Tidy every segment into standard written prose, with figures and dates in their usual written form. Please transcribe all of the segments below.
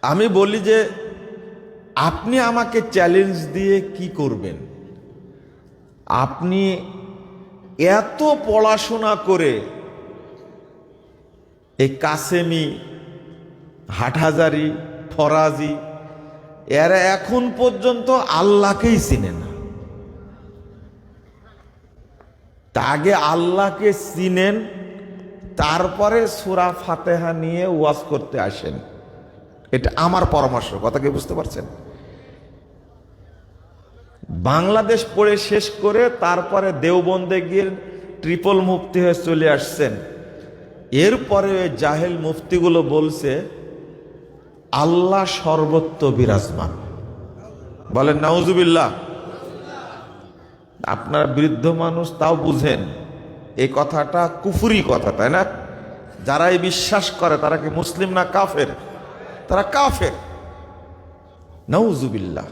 আমি বলি যে আপনি আমাকে চ্যালেঞ্জ দিয়ে কি করবেন? আপনি এত পড়াশোনা করে এই কাসেমি, হাটহাজারি, ফরাজি এরা এখন পর্যন্ত আল্লাহকেই চিনে না। তা আগে আল্লাহকে চিনেন, তারপরে সূরা ফাতিহা নিয়ে ওয়াজ করতে আসেন। এটা আমার পরামর্শ। কথা কি বুঝতে পারছেন? বাংলাদেশ পড়ে শেষ করে তারপরে দেওবন্দে গিয়ে ট্রিপল মুফতি হয়ে চলে আসছেন। এরপরে ওই জাহেল মুফতিগুলো বলছে আল্লাহ সর্বত্র বিরাজমান। বলেন নাউজুবিল্লাহ। আপনারা বৃদ্ধ মানুষ, তাও বুঝেন এই কথাটা কুফরি কথা, তাই না? যারা এই বিশ্বাস করে তারা কি মুসলিম না কাফের? তারা কাফের। নাউজুবিল্লাহ।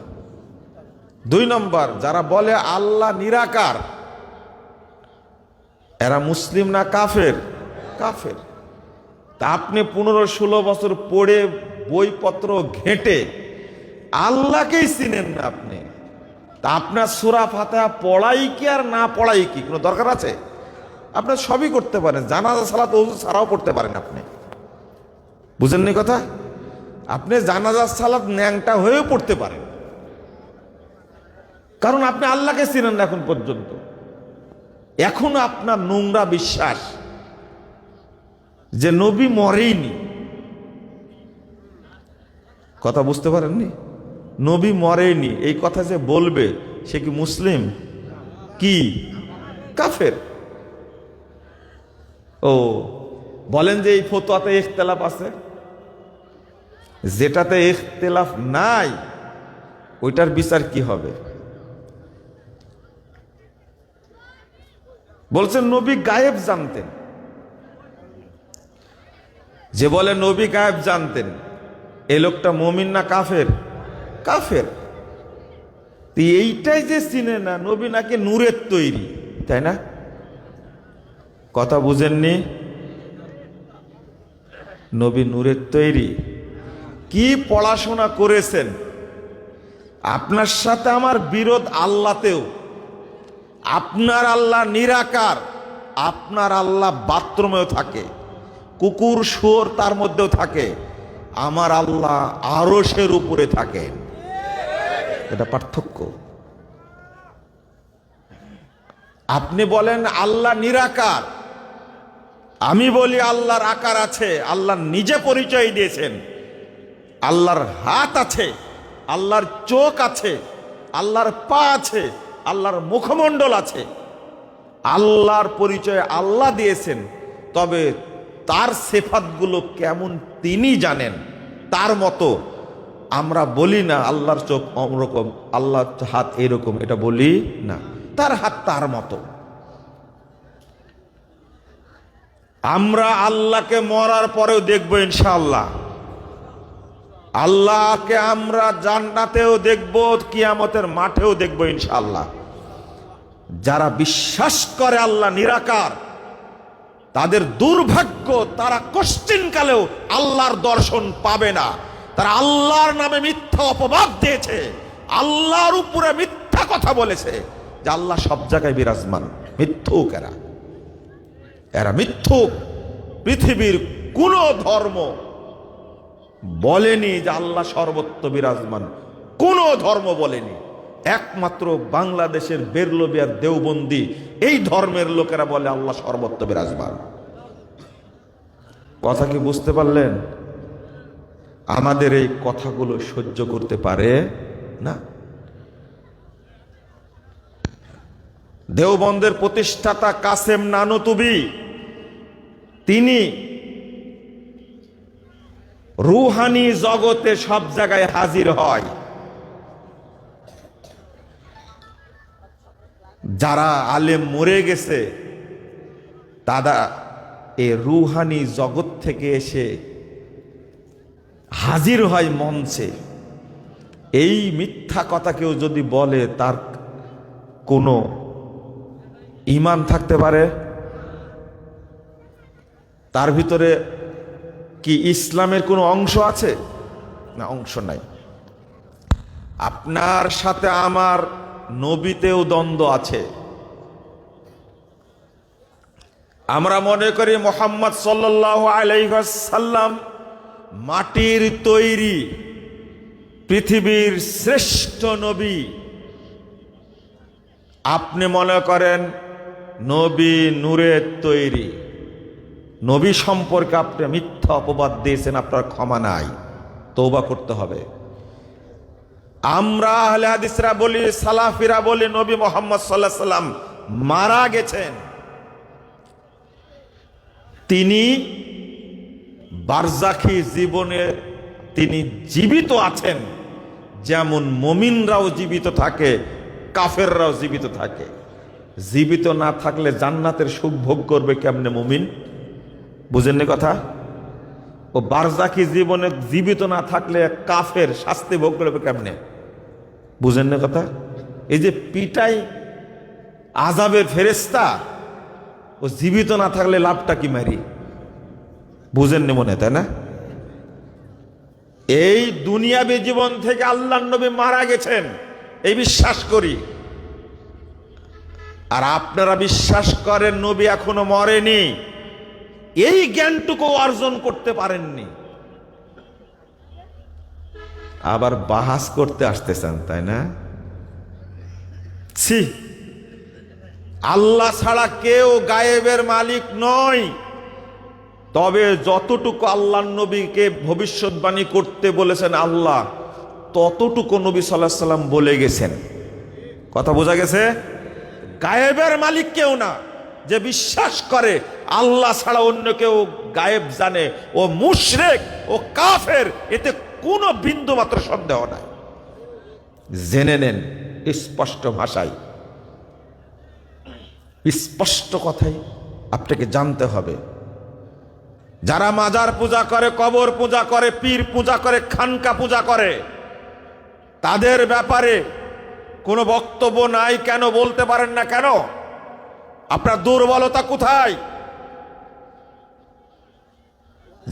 2 নম্বর, যারা বলে আল্লাহ নিরাকার, এরা মুসলিম না কাফের? কাফের। তা আপনি 15-16 বছর পড়ে বইপত্র ঘেঁটে আল্লাহকেই চিনেন না আপনি, তা আপনার সূরা ফাতিহা পড়াই কি আর না পড়াই কি কোনো দরকার আছে? আপনার সবই করতে পারেন, জানাজা সালাত ওযু ছাড়াও পড়তে পারেন। আপনি বুঝেননি কথা? আপনি জানাজা সালাত ন্যাংটা হয়েও পড়তে পারেন, কারণ আপনি আল্লাহকে চিনেন না এখন পর্যন্ত। এখনো আপনার নোংরা বিশ্বাস যে নবী মরেইনি। কথা বুঝতে পারেননি? নবী মরেনি এই কথা যে বলবে সে কি মুসলিম? কি কাফের? ও বলেন যে এই ফতোয়াতে ইখতিলাফ আছে, যেটাতে ইখতিলাফ নাই ওইটার বিচার কি হবে? বলছেন নবী গায়েব জানতেন। যে বলে নবী গায়েব জানতেন, এই লোকটা মুমিন না কাফের? কাফের। এইটাই যে চিনে না নবী নাকি নূরের তৈরি, তাই না? কথা বুঝেননি? নবী নূরের তৈরি। কি পড়াশোনা করেছেন? আপনার সাথে আমার বিরোধ আল্লাহতেও। আপনার আল্লাহ নিরাকার, আপনার আল্লাহ বাথরুমেও থাকে, কুকুর শুয়োর তার মধ্যেও থাকে। আমার আল্লাহ আরশের উপরে থাকেন। এটা পার্থক্য। আপনি বলেন আল্লাহ নিরাকার, আমি বলি আল্লাহর আকার আছে। আল্লাহ নিজে পরিচয় দিয়েছেন আল্লাহর হাত আছে, আল্লাহর চোখ আছে, আল্লাহর পা আছে, আল্লাহর মুখমণ্ডল আছে। আল্লাহর পরিচয় আল্লাহ দিয়েছেন, তবে তার সিফাতগুলো কেমন তিনি জানেন। তার মতো আমরা বলি না আল্লাহর চোখ অন্যরকম, আল্লাহর হাত এরকম, এটা বলি না। তার হাত তার মতো। আমরা আল্লাহকে মরার পরেও দেখবো ইনশাআল্লাহ। আল্লাহকে আমরা জান্নাতেও দেখবো, কিয়ামতের মাঠেও দেখবো ইনশাআল্লাহ। যারা বিশ্বাস করে আল্লাহ নিরাকার, তাদের দুর্ভাগ্য, তারা কোশ্চিনকালেও আল্লাহর দর্শন পাবে না। তারা আল্লাহর নামে মিথ্যা অপবাদ দিয়েছে, আল্লাহর উপরে মিথ্যা কথা বলেছে যে আল্লাহ সব জায়গায় বিরাজমান। মিথ্যুক এরা, এরা মিথ্যুক। পৃথিবীর কোন ধর্ম বলেনি যে আল্লাহ সর্বত্র বিরাজমান, কোন ধর্ম বলেনি। একমাত্র বাংলাদেশের বেরলবিয়ার দেওবন্দি এই ধর্মের লোকেরা বলে আল্লাহ সর্বত্র বিরাজমান। কথা কি বুঝতে পারলেন? আমাদের এই কথাগুলো সহ্য করতে পারে না। দেওবন্দের প্রতিষ্ঠাতা কাসেম নানুতুবি, তিনি রুহানি জগতে সব জায়গায় হাজির হয়। যারা আলেম মরে গেছে তারা এই রুহানি জগৎ থেকে এসে হাজির হয় মঞ্চে। এই মিথ্যা কথা কেউ যদি বলে তার কোনো ঈমান থাকতে পারে? তার ভিতরে কি ইসলামের কোনো অংশ আছে? না, অংশ নাই। আপনার সাথে আমার নবীতেও দ্বন্দ্ব আছে। আমরা মনে করি মুহাম্মদ সাল্লাল্লাহু আলাইহি ওয়াসাল্লাম মাটির তৈরি পৃথিবীর শ্রেষ্ঠ নবী। আপনি মনে করেন নবী নূরের তৈরি। নবী সম্পর্কে আপনি মিথ্যা অপবাদ দিয়েছেন, আপনার ক্ষমা নাই, তওবা করতে হবে। আমরা আহলে হাদিসরা বলি, সালাফিরা বলি, নবী মুহাম্মদ সাল্লাল্লাহু আলাইহি ওয়াসাল্লাম মারা গেছেন। তিনি বারজাখী জীবনে তিনি জীবিত আছেন, যেমন মুমিনরাও জীবিত থাকে, কাফেররাও জীবিত থাকে। জীবিত না থাকলে জান্নাতের সুখ ভোগ করবে কেমনে মুমিন? বুঝেননি কথা? ও বারজাখী জীবনে জীবিত না থাকলে কাফের শাস্তি ভোগ করবে কেমনে? বুঝেননি কথা? এই যে পিটাই আযাবের ফেরেশতা, ও জীবিত না থাকলে লাভটা কি মারি? বুঝেননি মনে, তাই না? এই দুনিয়াবী জীবন থেকে আল্লাহর নবী মারা গেছেন, এই বিশ্বাস করি। আর আপনারা বিশ্বাস করেন নবী এখনো মরেনি, এই জ্ঞানটুকু অর্জন করতে পারেননি, আবার বাহাস করতে আসতেছেন, তাই না? ছি, আল্লাহ ছাড়া কেউ গায়েবের মালিক নয়। তবে যতটুকু আল্লাহর নবীকে ভবিষ্যৎবাণী করতে বলেছেন আল্লাহ, ততটুকু নবী সাল্লাল্লাহু আলাইহি ওয়াসাল্লাম বলে গেছেন। কথা বোঝা গেছে? গায়েবের মালিক কেউ না। যে বিশ্বাস করে আল্লাহ ছাড়া অন্য কেউ গায়েব জানে, ও মুশরিক, ও কাফের, এতে কোনো বিন্দু মাত্র সন্দেহ নাই। জেনে নেন স্পষ্ট ভাষায়, স্পষ্ট কথাই আপনাকে জানতে হবে। যারা মাজার পূজা করে, কবর পূজা করে, পীর পূজা করে, খানকা পূজা করে, তাদের ব্যাপারে কোনো বক্তব্য নাই কেন? বলতে পারেন না কেন? আপনার দুর্বলতা কোথায়?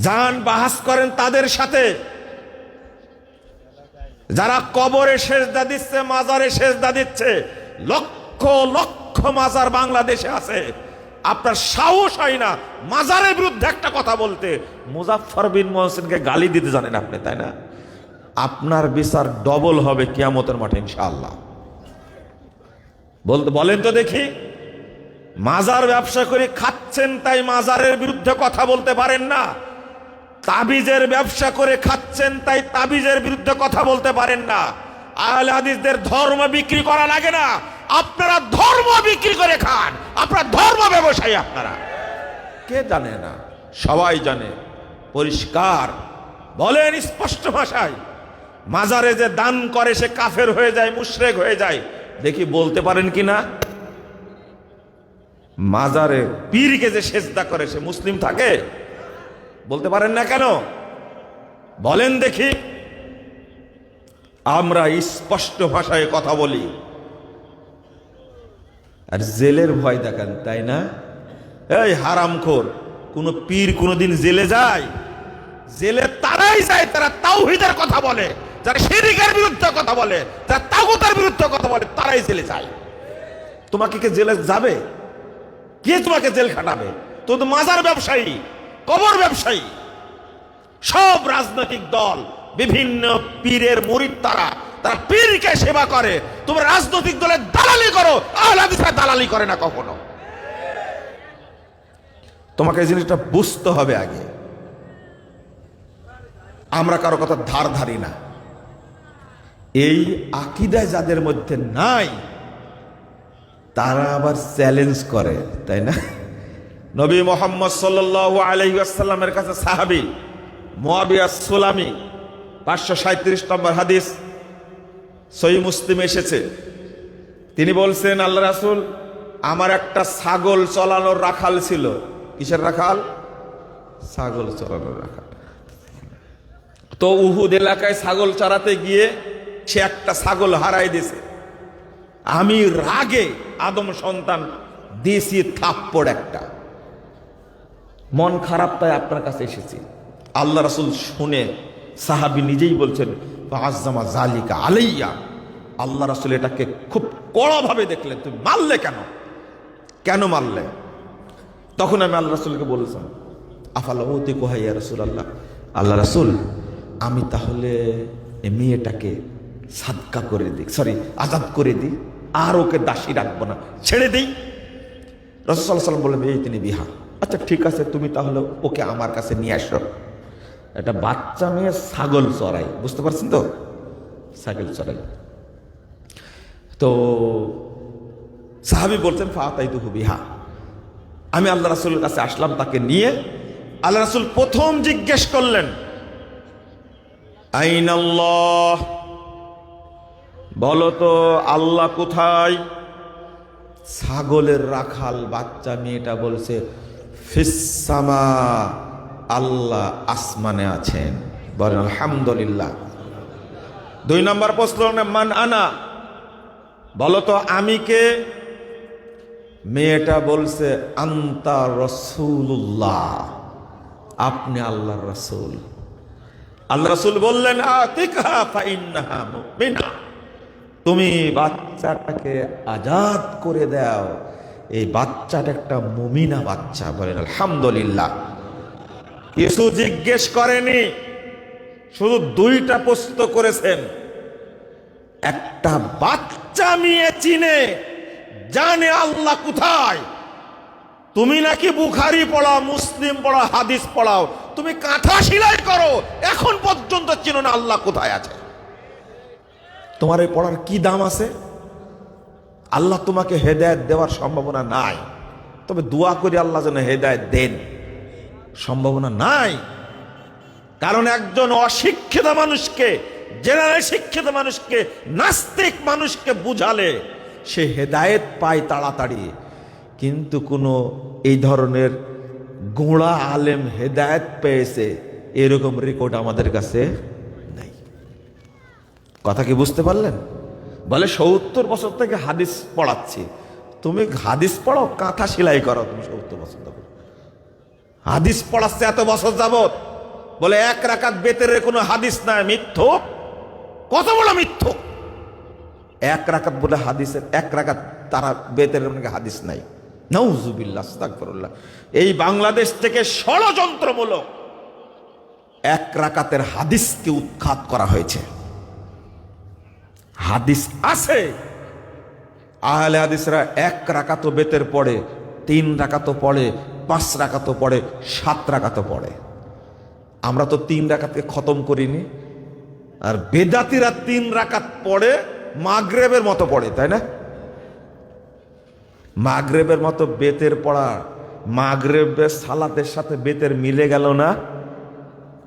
যান বাহাস করেন তাদের সাথে। যারা কবরে সেজদা দিচ্ছে, মাজারে সেজদা দিচ্ছে, লক্ষ লক্ষ মাজার বাংলাদেশে আছে, আপনার সাহস হয় না মাজারের বিরুদ্ধে একটা কথা বলতে। মুজাফফর বিন মুহসিনকে গালি দিতে জানেন আপনি, তাই না? আপনার বিচার ডবল হবে কিয়ামতের মাঠে ইনশাআল্লাহ। বলেন তো দেখি, মাজার ব্যবসা করে খাচ্ছেন তাই মাজারের বিরুদ্ধে কথা বলতে পারেন না? তাবিজের ব্যবসা করে খাচ্ছেন তাই তাবিজের বিরুদ্ধে কথা বলতে পারেন না? আহলে হাদিসদের ধর্ম বিক্রি করা লাগে না, আপনারা ধর্ম বিক্রি করে খান। আপনারা ধর্ম ব্যবসায়ী। আপনারা কে জানে না? সবাই জানে, পরিষ্কার। বলেন স্পষ্ট ভাষায়, মাজারে যে দান করে সে কাফের হয়ে যায়, মুশরিক হয়ে যায়, দেখি বলতে পারেন কিনা? মাজারে পীরকে যে সেজদা করে সে মুসলিম থাকে? বলতে পারেন না কেন? বলেন দেখি। আমরা স্পষ্ট ভাষায় কথা বলি, আর জেলের ভয় দেখান, তাই না? এই হারামখোর, কোন পীর কোনদিন জেলে যায়? জেলে তারাই যায় তারা তাওহীদের কথা বলে, যারা শিরকের বিরুদ্ধে কথা বলে, যারা তাগুতের বিরুদ্ধে কথা বলে, তারাই জেলে যায়। তোমাকে কে জেলে যাবে? কে তোমাকে জেল খাটাবে? তো মাজার ব্যবসায়ী, কবর ব্যবসায়ী, সব রাজনৈতিক দল, বিভিন্ন পীরের মুরিদ, তারা পীরকে সেবা করে। তোমরা রাজনৈতিক দলের দালালি করো, আহলে হাদিসরা দালালি করে না কখনো। তোমাকে এই জিনিসটা বুঝতে হবে আগে। আমরা কারো কথা ধার ধারি না। এই আকীদায় যাদের মধ্যে নাই, তারা আবার চ্যালেঞ্জ করে, তাই না? নবী মুহাম্মদ সাল্লাল্লাহু আলাইহি ওয়াসাল্লামের কাছে সাহাবী মুয়াবিয়া সুলামি, 537 নম্বর হাদিস, সহিহ মুসলিমে এসেছে। তিনি বলছেন, আল্লাহ রাসূল, আমার একটা ছাগল চলানোর রাখাল ছিল। কিসের রাখাল? ছাগল চলানোর রাখাল। তো উহুদ এলাকায় ছাগল চড়াতে গিয়ে সে একটা ছাগল হারাই দিয়েছে। আমি রাগে আদম সন্তান দিয়েছি থাপ্পড় একটা। মন খারাপ, তাই আপনার কাছে এসেছি। আল্লাহ রাসূল শুনে সাহাবী নিজেই বলছেন ফাআজ্জামা যালিকা আলাইয়া, আল্লাহ রাসূল এটাকে খুব কড়াভাবে দেখলেন, তুমি মারলে কেন, কেন মারলে? তখন আমি আল্লাহ রাসূলকে বললাম আফালা উতিকুহা ইয়া রাসূলুল্লাহ, আল্লাহ রাসূল আমি তাহলে এই মেয়েটাকে সাদকা করে দিই, আজাদ করে দিই, আর ওকে দাসী রাখবো না, ছেড়ে দিই। রাসূল সাল্লাল্লাহু আলাইহি ওয়াসাল্লাম বললেন এই তিনি বিহা, আচ্ছা ঠিক আছে, তুমি তাহলে ওকে আমার কাছে নিয়ে আসো। একটা বাচ্চা মেয়ে ছাগল চড়াই, বুঝতে পারছেন তো, ছাগল চড়াই। তো সাহাবী বলছেন ফাআতাইতুহু বিহা, আমি আল্লাহ রাসূলের কাছে আসলাম তাকে নিয়ে। আল্লাহ রাসূল প্রথম জিজ্ঞেস করলেন আইনাল্লাহ, বলো তো আল্লাহ কোথায়? ছাগলের রাখাল বাচ্চা মেয়েটা বলছে ফিসসামা, আল্লাহ আসমানে আছেন, বলেন আলহামদুলিল্লাহ। 2 নম্বর প্রশ্ন মান আনা, বলো তো আমি কে? মেয়েটা বলছে আনতা রাসূলুল্লাহ, আপনি আল্লাহর রাসূল। আল্লাহ রাসূল বললেন আতিকহা ফাইন্নাহা মুমিনা, তুমি বাচ্চাটাকে আজাদ করে দাও, এই বাচ্চাটা একটা মুমিনা বাচ্চা, বলেন আলহামদুলিল্লাহ। কিছু জিজ্ঞেস করেনি, শুধু 2টা প্রশ্ন করেছেন। একটা বাচ্চা মেয়ে চিনে, জানে আল্লাহ কোথায়। তুমি নাকি বুখারী পড়াও, মুসলিম পড়াও, হাদিস পড়াও, তুমি কাঁথা সেলাই করো, এখন পর্যন্ত চিনো না আল্লাহ কোথায় আছে। তোমার এই পড়ার কি দাম আছে? আল্লাহ তোমাকে হেদায়েত দেওয়ার সম্ভাবনা নাই, তবে দোয়া করি আল্লাহ যেন হেদায়েত দেন। সম্ভাবনা নাই, কারণ একজন অশিক্ষিত মানুষকে, জেনারেল শিক্ষিত মানুষকে, নাস্তিক মানুষকে বুঝালে সে হেদায়েত পায় তাড়াতাড়ি, কিন্তু কোনো এই ধরনের গোঁড়া আলেম হেদায়েত পেয়েছে এরকম রেকর্ড আমাদের কাছে নেই। কথা কি বুঝতে পারলেন? বলে 70 বছর থেকে হাদিস পড়াচ্ছি। তুমি হাদিস পড়ো, কাঁথা সেলাই করো, তুমি 70 বছর ধরে হাদিস পড়াচ্ছে এত বছর যাবত। বলে 1 রাকাত বেতের কোনো হাদিস নাই, মিথ্যক। কত বড় মিথ্যক! 1 রাকাত বলে হাদিসের 1 রাকাত তারা বেতের হাদিস নাই। নাউজুবিল্লাহ, আস্তাগফিরুল্লাহ। এই বাংলাদেশ থেকে ষড়যন্ত্রমূলক 1 রাকাতের হাদিসকে উৎখাত করা হয়েছে। হাদিস আছে, আহলে হাদিসরা 1 রাকাতও বেতের পড়ে, 3 রাকাতও পড়ে, 5 রাকাতও পড়ে, 7 রাকাতও পড়ে। আমরা তো 3 রাকাতকে খতম করিনি, আর বেদাতিরা 3 রাকাত পড়ে, মাগরিবের মতো পড়ে, তাই না? মাগরিবের মতো বেতের পড়া, মাগরিবের সালাতের সাথে বেতের মিলে গেল না?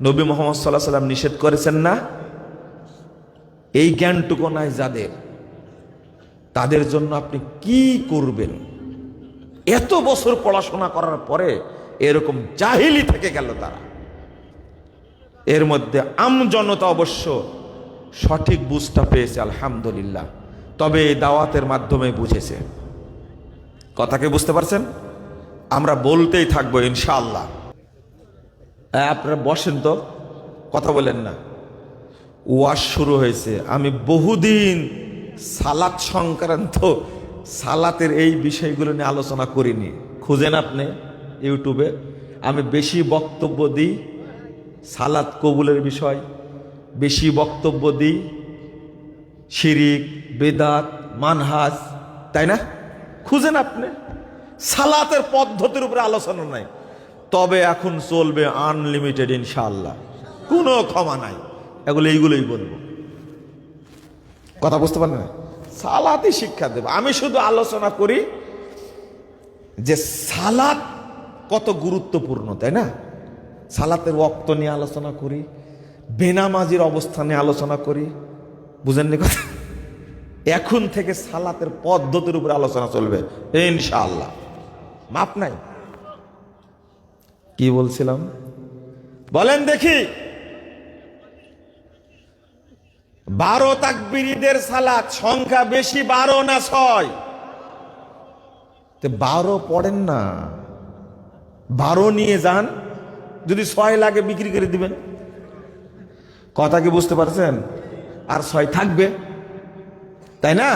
নবী মুহাম্মদ সাল্লাল্লাহু আলাইহি ওয়াসাল্লাম নিষেধ করেছেন না? এই জ্ঞানটুকু নাই যাদের, তাদের জন্য আপনি কি করবেন? এত বছর পড়াশোনা করার পরে এরকম জাহিলি থেকে গেল তারা। এর মধ্যে আমজনতা অবশ্য সঠিক বুঝটা পেয়েছে আলহামদুলিল্লাহ, তবে এই দাওয়াতের মাধ্যমে বুঝেছে। কথাকে বুঝতে পারছেন? আমরা বলতেই থাকবো ইনশাআল্লাহ। আপনারা বসেন তো, কথা বলেন না। ওয়াজ শুরু হয়েছে, আমি বহুদিন সালাত সংক্রান্ত, সালাতের এই বিষয়গুলো নিয়ে আলোচনা করিনি। খুঁজেন আপনি ইউটিউবে, আমি বেশি বক্তব্য দিই সালাত কবুলের বিষয়, বেশি বক্তব্য দিই শিরিক, বেদাত, মানহাজ, তাই না? খুঁজেন আপনি, সালাতের পদ্ধতির উপরে আলোচনা নাই। তবে এখন চলবে আনলিমিটেড ইনশাআল্লাহ, কোনো ক্ষমা নাই। এইগুলোই বলবো। কথা বুঝতে পারেন না? সালাতই শিক্ষা দেব। আমি শুধু আলোচনা করি যে সালাত কত গুরুত্বপূর্ণ, তাই না? সালাতের ওয়াক্ত নিয়ে আলোচনা করি, বেনামাজির অবস্থানে আলোচনা করি। বুঝেননি কথা? এখন থেকে সালাতের পদ্ধতির উপরে আলোচনা চলবে ইনশাআল্লাহ, মাপ নাই। কি বলছিলাম বলেন দেখি? 12 তাকবীরীদের সালাত সংখ্যা বেশি 12 না 6? 12 পড়েন না, 12 নিয়ে যান, যদি 6 লাগে বিক্রি করে দিবেন। কথা কি বুঝতে পারছেন? আর 6 থাকবে, তাই না?